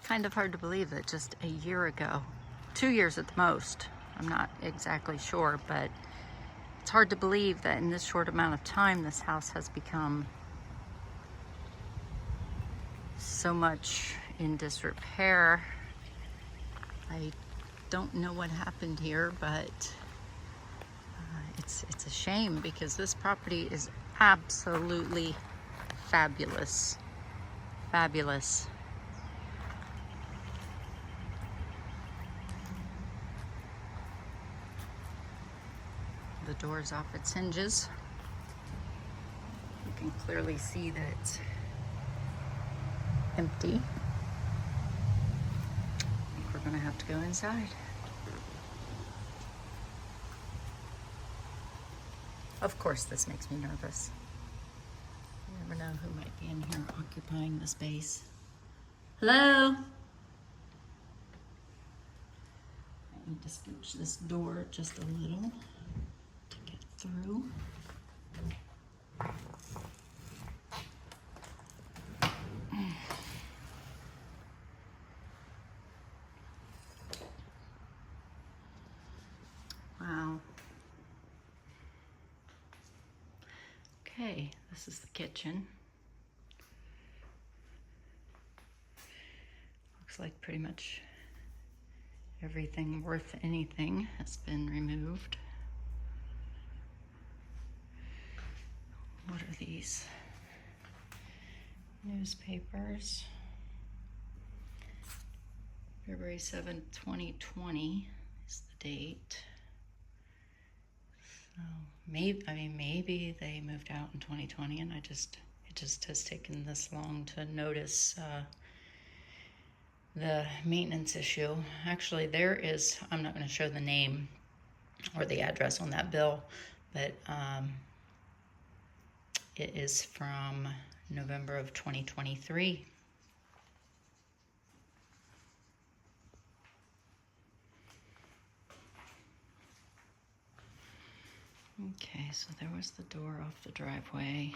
Kind of hard to believe that just a year ago, 2 years at the most, I'm not exactly sure, but it's hard to believe that in this short amount of time this house has become so much in disrepair. I don't know what happened here, but it's a shame because this property is absolutely fabulous. Fabulous. The door's off its hinges. You can clearly see that it's empty. I think we're gonna have to go inside. Of course, this makes me nervous. You never know who might be in here occupying the space. Hello? I need to scooch this door just a little to get through. Wow. Okay, this is the kitchen. Looks like pretty much everything worth anything has been removed. What are these? Newspapers. February 7th, 2020 is the date. So maybe they moved out in 2020 and it just has taken this long to notice the maintenance issue. Actually, I'm not going to show the name or the address on that bill, but it is from November of 2023. Okay, so there was the door off the driveway.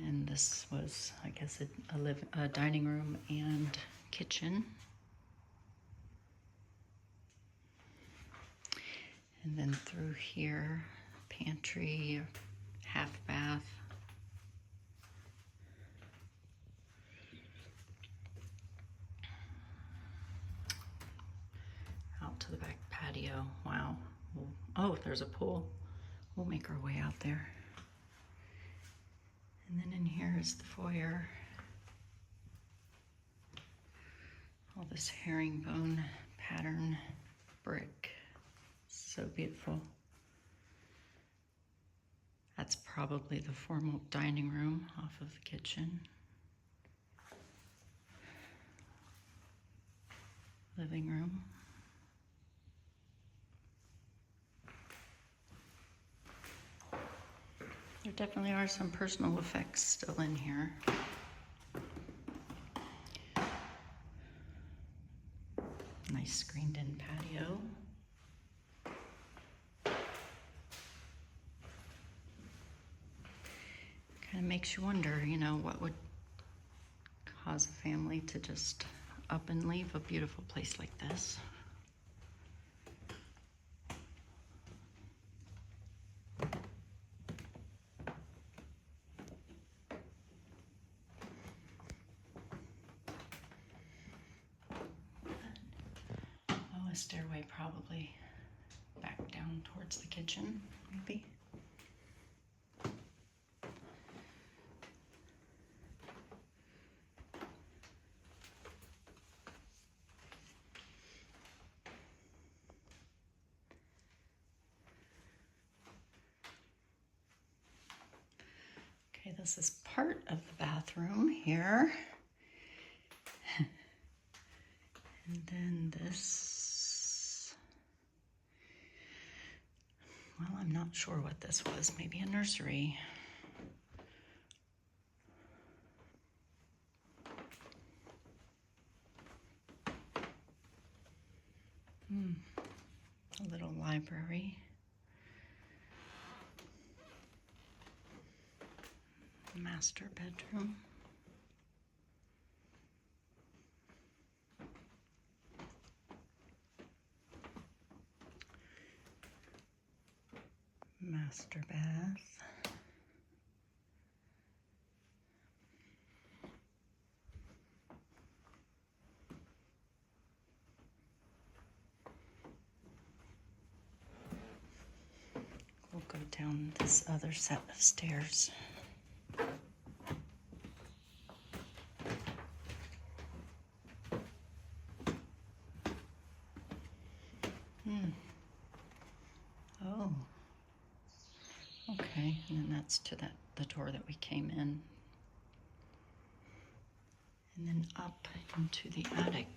And this was, I guess, a dining room and kitchen. And then through here, pantry, half bath. Out to the back patio. Wow. Oh, there's a pool. We'll make our way out there. And then in here is the foyer. All this herringbone pattern brick. So beautiful. That's probably the formal dining room off of the kitchen. Living room. There definitely are some personal effects still in here. Nice screened-in patio. Kind of makes you wonder, you know, what would cause a family to just up and leave a beautiful place like this. A stairway probably back down towards the kitchen, maybe. Okay, this is part of the bathroom here. And then this, well, I'm not sure what this was. Maybe a nursery. A little library. Master bedroom. Master bath. We'll go down this other set of stairs. Oh. Okay, and then that's to the door that we came in. And then up into the attic.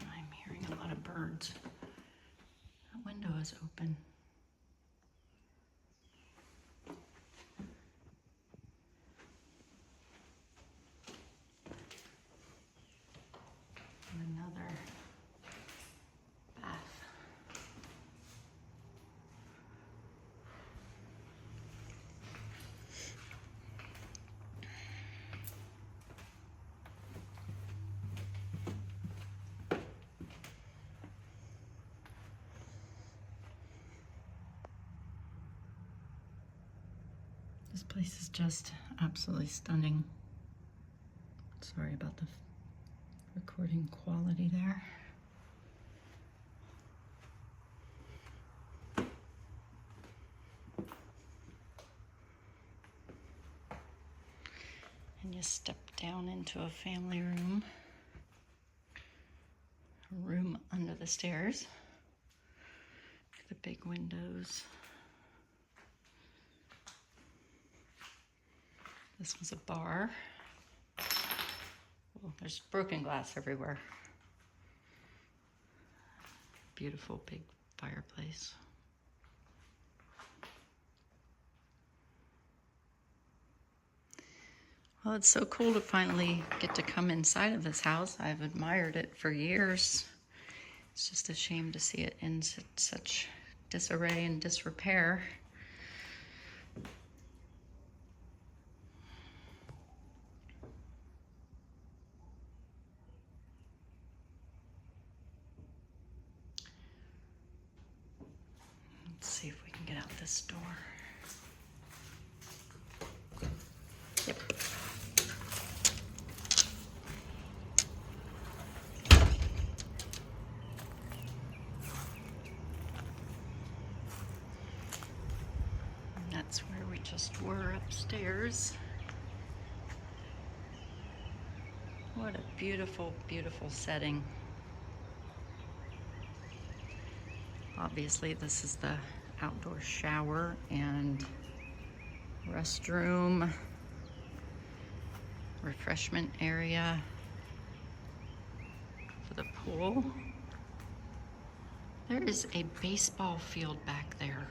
I'm hearing a lot of birds. That window is open. And another bath. This place is just absolutely stunning. Sorry about the recording quality there. And you step down into a family room. A room under the stairs. The big windows. This was a bar. Oh, there's broken glass everywhere. Beautiful big fireplace. Well, it's so cool to finally get to come inside of this house. I've admired it for years. It's just a shame to see it in such disarray and disrepair. Let's see if we can get out this door. Yep. And that's where we just were upstairs. What a beautiful, beautiful setting. Obviously, this is the outdoor shower and restroom, refreshment area for the pool. There is a baseball field back there.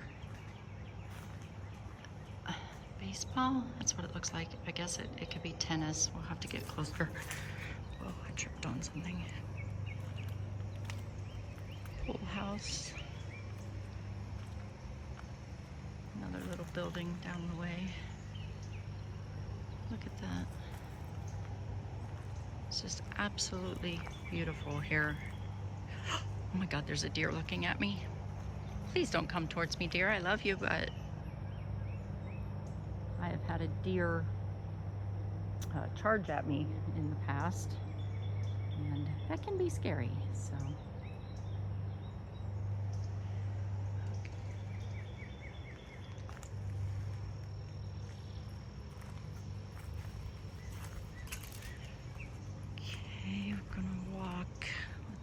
Baseball? That's what it looks like. I guess it could be tennis. We'll have to get closer. Whoa, I tripped on something. Pool house. Another little building down the way. Look at that. It's just absolutely beautiful here. Oh my God, there's a deer looking at me. Please don't come towards me, deer. I love you, but I have had a deer charge at me in the past, and that can be scary, so.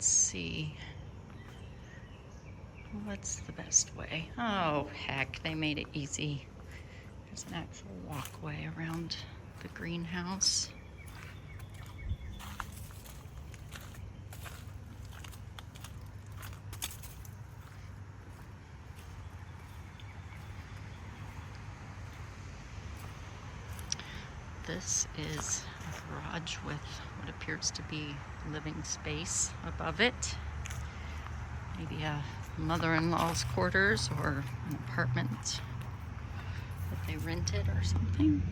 See, what's the best way? Oh heck, they made it easy. There's an actual walkway around the greenhouse. This is a garage with what appears to be living space above it. Maybe a mother-in-law's quarters or an apartment that they rented or something.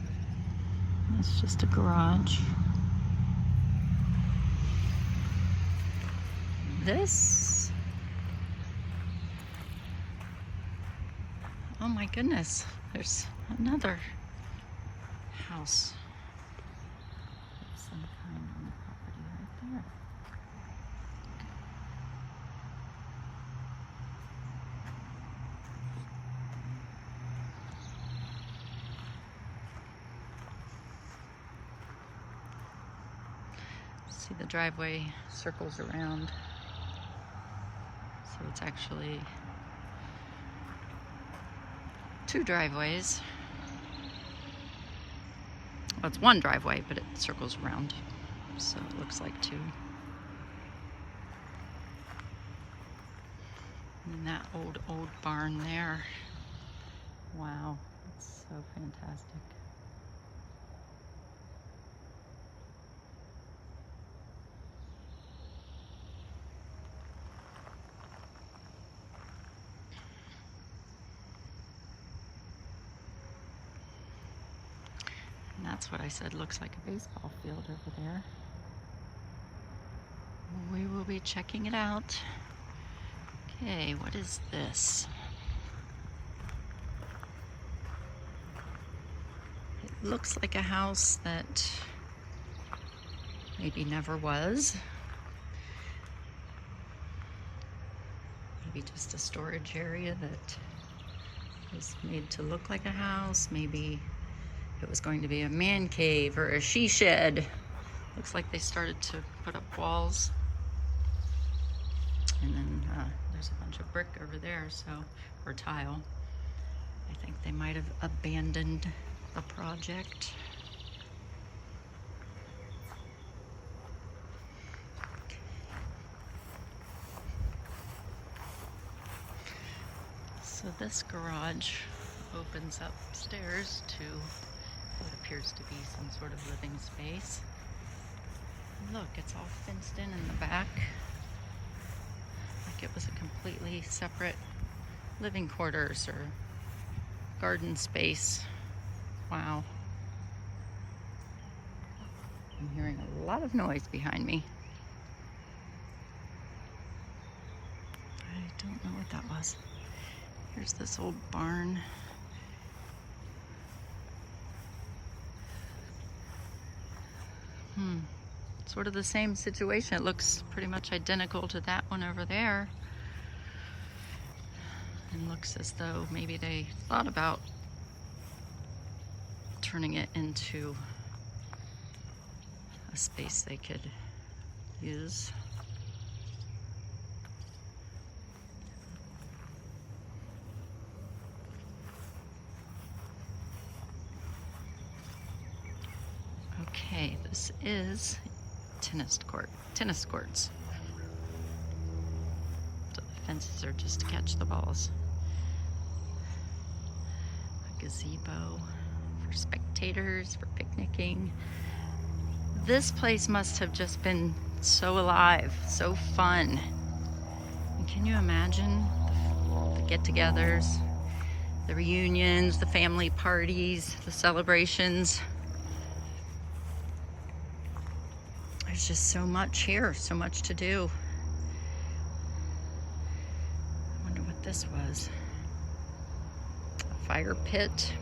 It's just a garage. This, oh my goodness, There's another house of some kind on the property right there. See, the driveway circles around, so it's actually 2 driveways. Well, it's 1 driveway, but it circles around, so it looks like 2. And that old barn there. Wow, it's so fantastic. And that's what I said looks like a baseball field over there. We will be checking it out. Okay, what is this? It looks like a house that maybe never was. Maybe just a storage area that was made to look like a house. Maybe it was going to be a man cave or a she shed. Looks like they started to put up walls. And then there's a bunch of brick over there, so, or tile. I think they might have abandoned the project. So this garage opens upstairs to what appears to be some sort of living space. Look, it's all fenced in the back. Like it was a completely separate living quarters or garden space. Wow. I'm hearing a lot of noise behind me. I don't know what that was. Here's this old barn. Sort of the same situation. It looks pretty much identical to that one over there. And looks as though maybe they thought about turning it into a space they could use. Okay, this is tennis courts. So the fences are just to catch the balls. A gazebo for spectators, for picnicking. This place must have just been so alive, so fun. And can you imagine the get-togethers, the reunions, the family parties, the celebrations? There's just so much here, so much to do. I wonder what this was. A fire pit.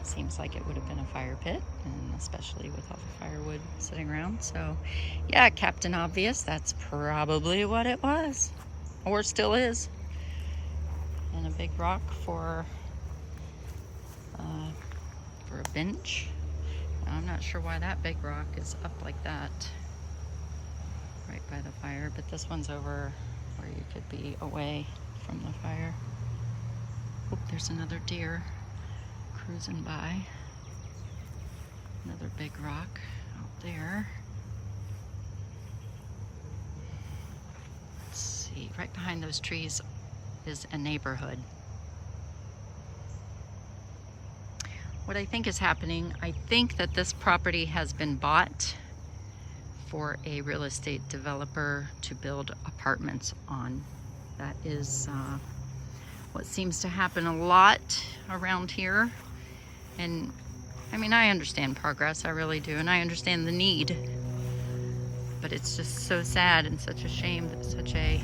Seems like it would have been a fire pit, and especially with all the firewood sitting around. So, yeah, Captain Obvious, that's probably what it was. Or still is. And a big rock for a bench. I'm not sure why that big rock is up like that right by the fire, but this one's over where you could be away from the fire. Oh, there's another deer cruising by. Another big rock out there. Let's see, right behind those trees is a neighborhood. What I think is happening, I think that this property has been bought for a real estate developer to build apartments on. That is what seems to happen a lot around here. And I mean, I understand progress, I really do, and I understand the need. But it's just so sad and such a shame that such a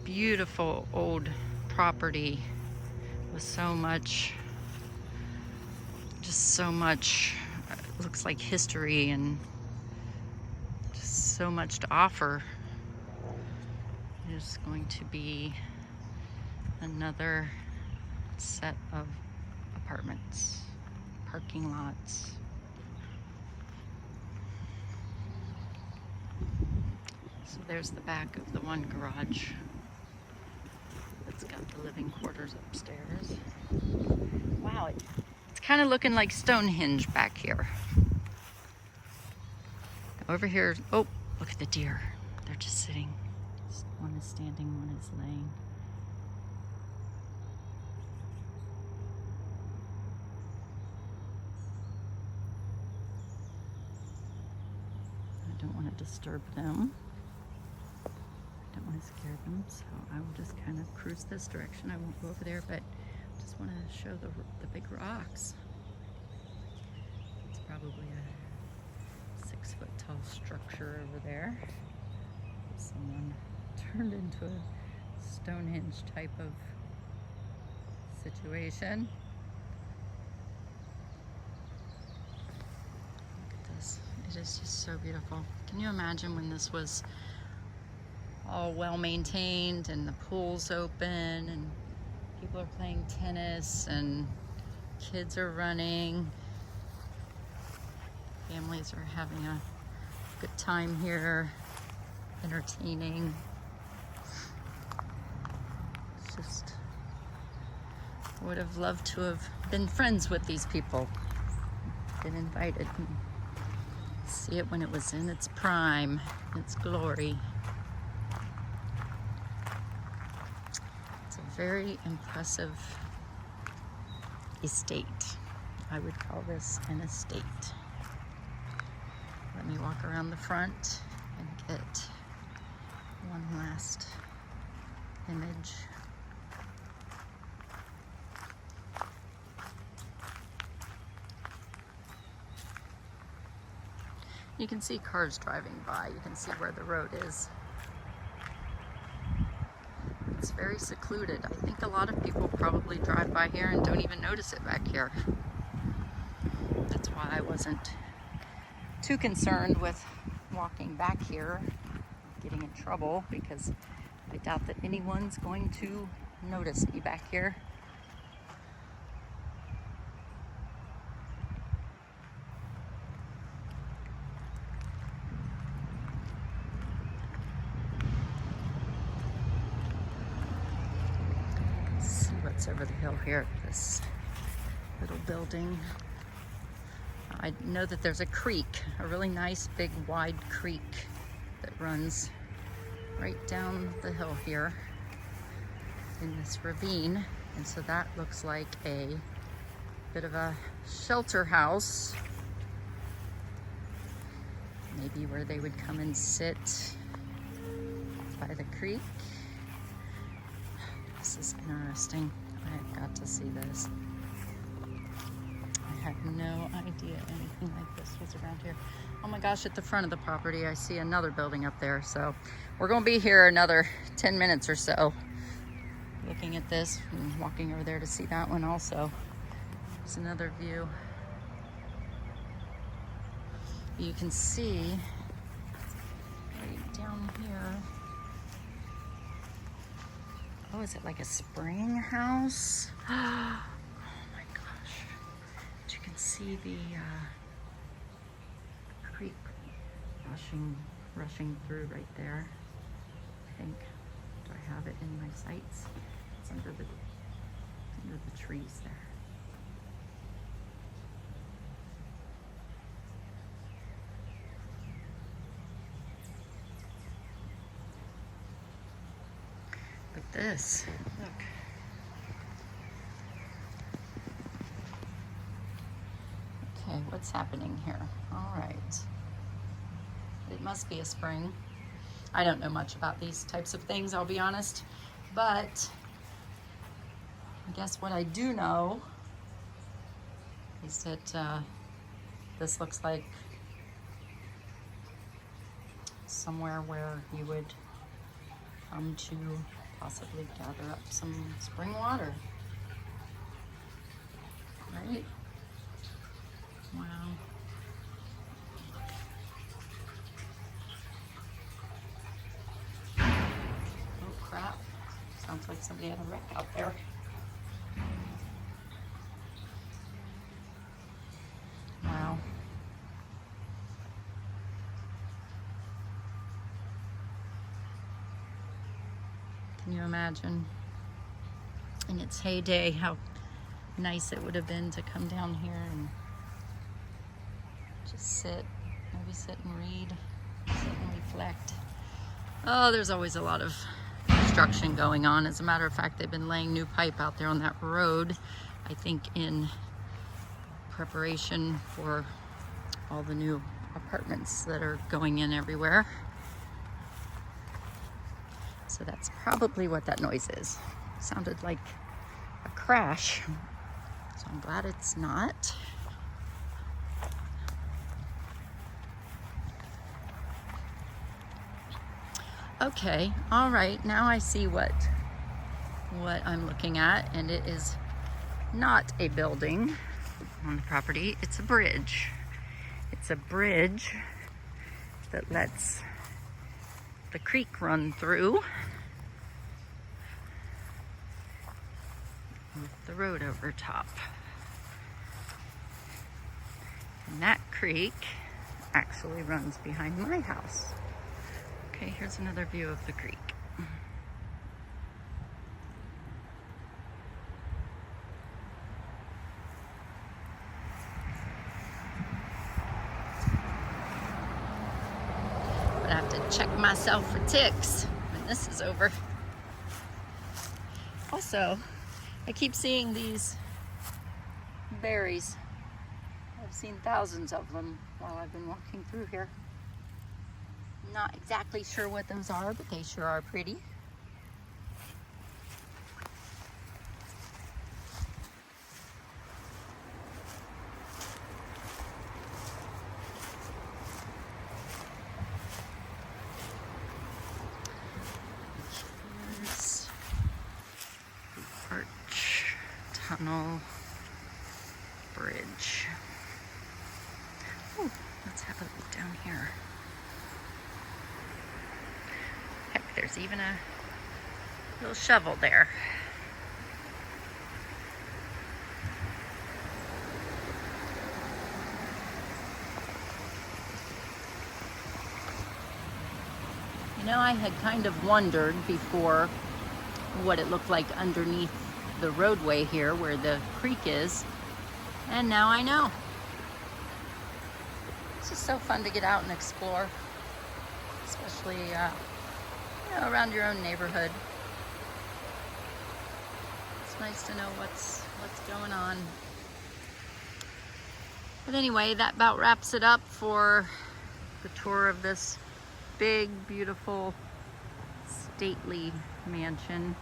beautiful old property with so much, just so much, looks like history and just so much to offer. There's going to be another set of apartments, parking lots. So there's the back of the one garage. It's got the living quarters upstairs. Wow, it's kind of looking like Stonehenge back here. Over here, oh, look at the deer. They're just sitting. One is standing, one is laying. I don't want to disturb them. I don't want to scare them, so I will just kind of cruise this direction. I won't go over there, but just want to show the big rocks. It's probably a 6-foot tall structure over there. Someone turned into a Stonehenge type of situation. Look at this. It is just so beautiful. Can you imagine when this was all well maintained and the pool's open and people are playing tennis and kids are running, families are having a good time here, entertaining. It's just, I would have loved to have been friends with these people, been invited and see it when it was in its prime, its glory. It's a very impressive estate. I would call this an estate. Let me walk around the front and get one last image. You can see cars driving by. You can see where the road is. It's very secluded. I think a lot of people probably drive by here and don't even notice it back here. That's why I wasn't too concerned with walking back here, getting in trouble, because I doubt that anyone's going to notice me back here. Let's see what's over the hill here, this little building. I know that there's a creek, a really nice big wide creek that runs right down the hill here in this ravine, and so that looks like a bit of a shelter house, maybe where they would come and sit by the creek. This is interesting. I have got to see this. I had no idea anything like this was around here. Oh my gosh, at the front of the property I see another building up there, so we're going to be here another 10 minutes or so looking at this and walking over there to see that one also. There's another view. You can see right down here. Oh, is it like a spring house? Oh my gosh. But you can see the creek rushing through right there. I think. Do I have it in my sights? It's under the trees there. But this, look. Okay, what's happening here? All right. It must be a spring. I don't know much about these types of things, I'll be honest. But I guess what I do know is that this looks like somewhere where you would come to possibly gather up some spring water. Right? Wow. Oh crap. Sounds like somebody had a wreck out there. Wow. Can you imagine? In its heyday, how nice it would have been to come down here and just sit, maybe sit and read, sit and reflect. Oh, there's always a lot of construction going on. As a matter of fact, they've been laying new pipe out there on that road, I think in preparation for all the new apartments that are going in everywhere. So that's probably what that noise is. Sounded like a crash, so I'm glad it's not. Okay, all right, now I see what I'm looking at, and it is not a building on the property, it's a bridge. It's a bridge that lets the creek run through with the road over top. And that creek actually runs behind my house. Okay, here's another view of the creek. But I have to check myself for ticks when this is over. Also, I keep seeing these berries. I've seen thousands of them while I've been walking through here. Not exactly sure what those are, but they sure are pretty. Here's the arch, tunnel, bridge. Oh, let's have a look down here. Heck, there's even a little shovel there. You know, I had kind of wondered before what it looked like underneath the roadway here where the creek is, and now I know. It's just so fun to get out and explore, especially you know, around your own neighborhood. It's nice to know what's going on. But anyway, that about wraps it up for the tour of this big, beautiful, stately mansion.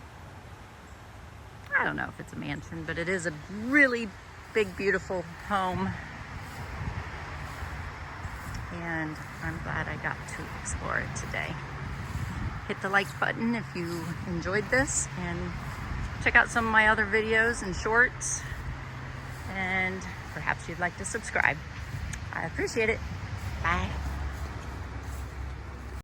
I don't know if it's a mansion, but it is a really big, beautiful home. And I'm glad I got to explore it today. Hit the like button if you enjoyed this, and check out some of my other videos and shorts, and perhaps you'd like to subscribe. I appreciate it. Bye.